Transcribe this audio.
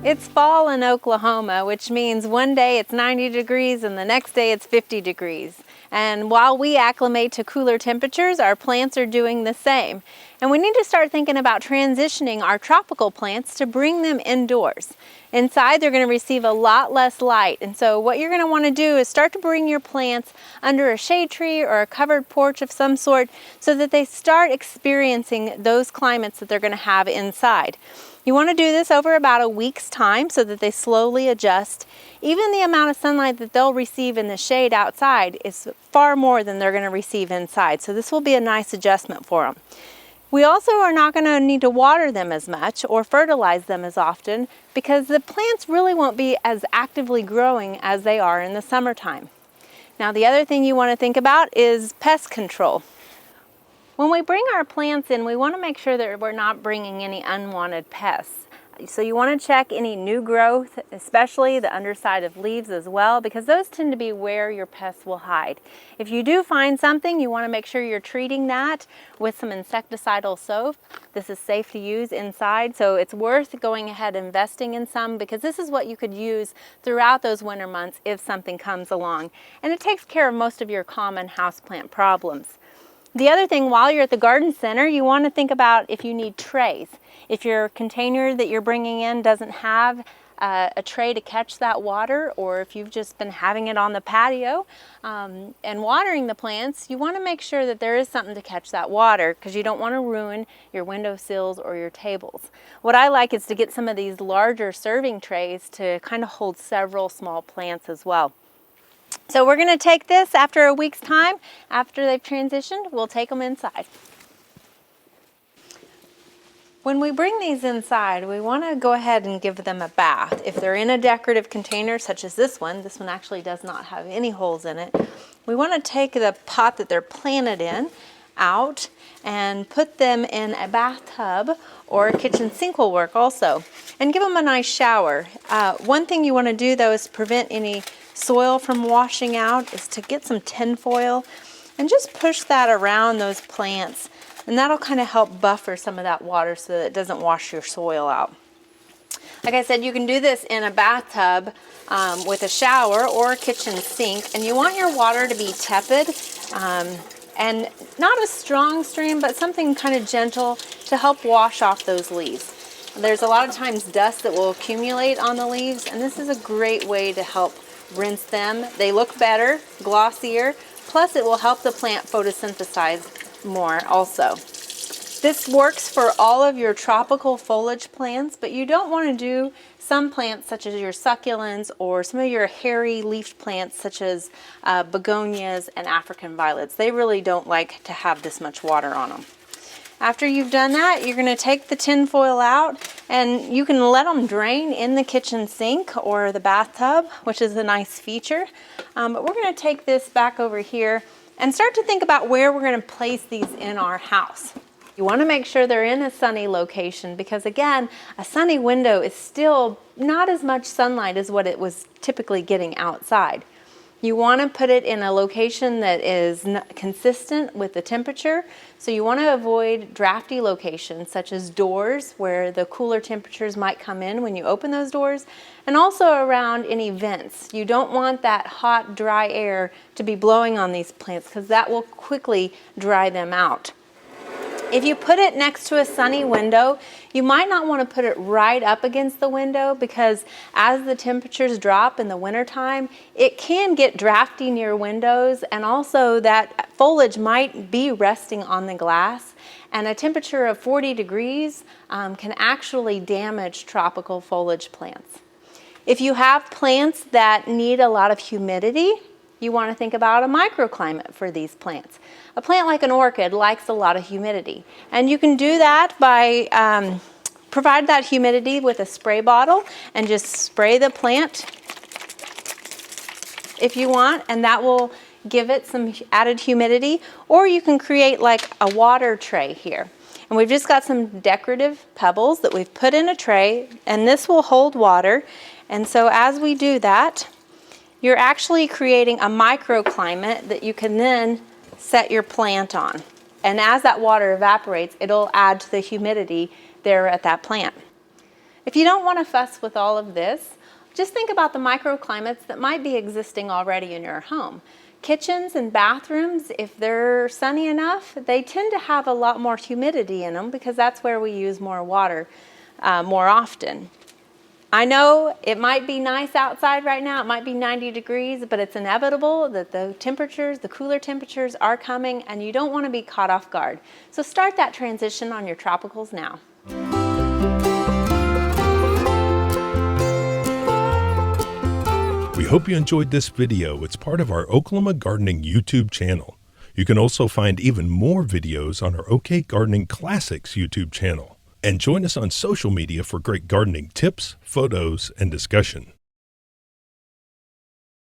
It's fall in Oklahoma, which means one day it's 90 degrees and the next day it's 50 degrees. And while we acclimate to cooler temperatures, our plants are doing the same. And we need to start thinking about transitioning our tropical plants to bring them indoors. Inside, they're going to receive a lot less light. And so what you're going to want to do is start to bring your plants under a shade tree or a covered porch of some sort so that they start experiencing those climates that they're going to have inside. You want to do this over about a week's time so that they slowly adjust. Even the amount of sunlight that they'll receive in the shade outside is far more than they're going to receive inside. So this will be a nice adjustment for them. We also are not going to need to water them as much or fertilize them as often because the plants really won't be as actively growing as they are in the summertime. Now, the other thing you want to think about is pest control. When we bring our plants in, we want to make sure that we're not bringing any unwanted pests. So you want to check any new growth, especially the underside of leaves as well, because those tend to be where your pests will hide. If you do find something, you want to make sure you're treating that with some insecticidal soap. This is safe to use inside, so it's worth going ahead and investing in some because this is what you could use throughout those winter months if something comes along. And it takes care of most of your common houseplant problems. The other thing, while you're at the garden center, you want to think about if you need trays. If your container that you're bringing in doesn't have a tray to catch that water, or if you've just been having it on the patio and watering the plants, you want to make sure that there is something to catch that water because you don't want to ruin your windowsills or your tables. What I like is to get some of these larger serving trays to kind of hold several small plants as well. So we're going to take this after a week's time. After they've transitioned, we'll take them inside. When we bring these inside, we want to go ahead and give them a bath. If they're in a decorative container such as this one actually does not have any holes in it, we want to take the pot that they're planted in out and put them in a bathtub, or a kitchen sink will work also, and give them a nice shower. One thing you want to do though is prevent any soil from washing out is to get some tin foil and just push that around those plants, and that'll kind of help buffer some of that water so that it doesn't wash your soil out. Like I said, you can do this in a bathtub with a shower or a kitchen sink, and you want your water to be tepid and not a strong stream, but something kind of gentle to help wash off those leaves. There's a lot of times dust that will accumulate on the leaves, and this is a great way to help rinse them. They look better, glossier, plus it will help the plant photosynthesize more also. This works for all of your tropical foliage plants, but you don't want to do some plants such as your succulents or some of your hairy leafed plants such as begonias and African violets. They really don't like to have this much water on them. After you've done that, you're going to take the tin foil out, and you can let them drain in the kitchen sink or the bathtub, which is a nice feature. But we're going to take this back over here and start to think about where we're going to place these in our house. You want to make sure they're in a sunny location because, again, a sunny window is still not as much sunlight as what it was typically getting outside. You want to put it in a location that is consistent with the temperature. So you want to avoid drafty locations such as doors where the cooler temperatures might come in when you open those doors, and also around any vents. You don't want that hot, dry air to be blowing on these plants because that will quickly dry them out. If you put it next to a sunny window, you might not want to put it right up against the window because as the temperatures drop in the wintertime, it can get drafty near windows, and also that foliage might be resting on the glass, and a temperature of 40 degrees can actually damage tropical foliage plants. If you have plants that need a lot of humidity, you want to think about a microclimate for these plants. A plant like an orchid likes a lot of humidity, and you can do that by provide that humidity with a spray bottle and just spray the plant if you want, and that will give it some added humidity. Or you can create like a water tray here. And we've just got some decorative pebbles that we've put in a tray, and this will hold water. And so as we do that, you're actually creating a microclimate that you can then set your plant on. And as that water evaporates, it'll add to the humidity there at that plant. If you don't want to fuss with all of this, just think about the microclimates that might be existing already in your home. Kitchens and bathrooms, if they're sunny enough, they tend to have a lot more humidity in them because that's where we use more water more often. I know it might be nice outside right now, it might be 90 degrees, but it's inevitable that the temperatures, the cooler temperatures are coming, and you don't want to be caught off guard. So start that transition on your tropicals now. We hope you enjoyed this video. It's part of our Oklahoma Gardening YouTube channel. You can also find even more videos on our OK Gardening Classics YouTube channel. And join us on social media for great gardening tips, photos, and discussion.